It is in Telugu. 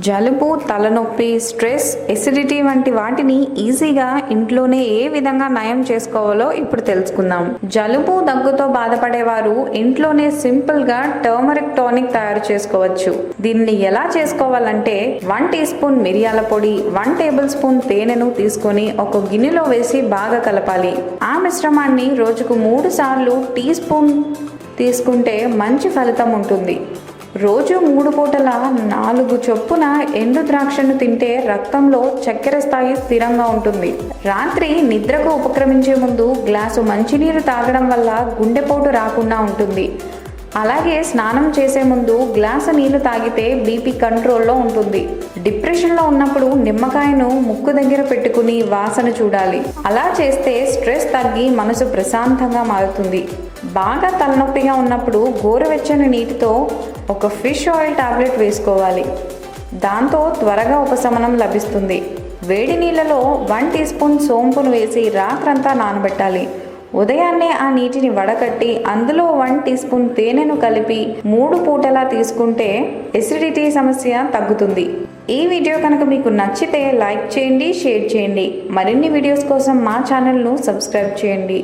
జలుబు, తలనొప్పి, స్ట్రెస్, ఎసిడిటీ వంటి వాటిని ఈజీగా ఇంట్లోనే ఏ విధంగా నయం చేసుకోవాలో ఇప్పుడు తెలుసుకుందాం. జలుబు, దగ్గుతో బాధపడేవారు ఇంట్లోనే సింపుల్ గా టర్మరిక్ టానిక్ తయారు చేసుకోవచ్చు. దీన్ని ఎలా చేసుకోవాలంటే 1 టీ స్పూన్ మిరియాల పొడి, 1 టేబుల్ స్పూన్ తేనెను తీసుకొని ఒక గిన్నెలో వేసి బాగా కలపాలి. ఆ మిశ్రమాన్ని రోజుకు 3 సార్లు టీ స్పూన్ తీసుకుంటే మంచి ఫలితం ఉంటుంది. రోజు 3 పూటల 4 చొప్పున ఎండు ద్రాక్షను తింటే రక్తంలో చక్కెర స్థాయి స్థిరంగా ఉంటుంది. రాత్రి నిద్రకు ఉపక్రమించే ముందు గ్లాసు మంచినీరు తాగడం వల్ల గుండెపోటు రాకుండా ఉంటుంది. అలాగే స్నానం చేసే ముందు గ్లాసు నీళ్లు తాగితే బీపీ కంట్రోల్లో ఉంటుంది. డిప్రెషన్లో ఉన్నప్పుడు నిమ్మకాయను ముక్కు దగ్గర పెట్టుకుని వాసన చూడాలి. అలా చేస్తే స్ట్రెస్ తగ్గి మనసు ప్రశాంతంగా మారుతుంది. బాగా తలనొప్పిగా ఉన్నప్పుడు గోరువెచ్చని నీటితో ఒక ఫిష్ ఆయిల్ టాబ్లెట్ వేసుకోవాలి. దాంతో త్వరగా ఉపశమనం లభిస్తుంది. వేడి నీళ్ళలో 1 టీ స్పూన్ సోంపును వేసి రాత్రంతా నానబెట్టాలి. ఉదయాన్నే ఆ నీటిని వడకట్టి అందులో 1 టీ స్పూన్ తేనెను కలిపి 3 పూటలా తీసుకుంటే ఎసిడిటీ సమస్య తగ్గుతుంది. ఈ వీడియో కనుక మీకు నచ్చితే లైక్ చేయండి, షేర్ చేయండి. మరిన్ని వీడియోస్ కోసం మా ఛానల్ను సబ్స్క్రైబ్ చేయండి.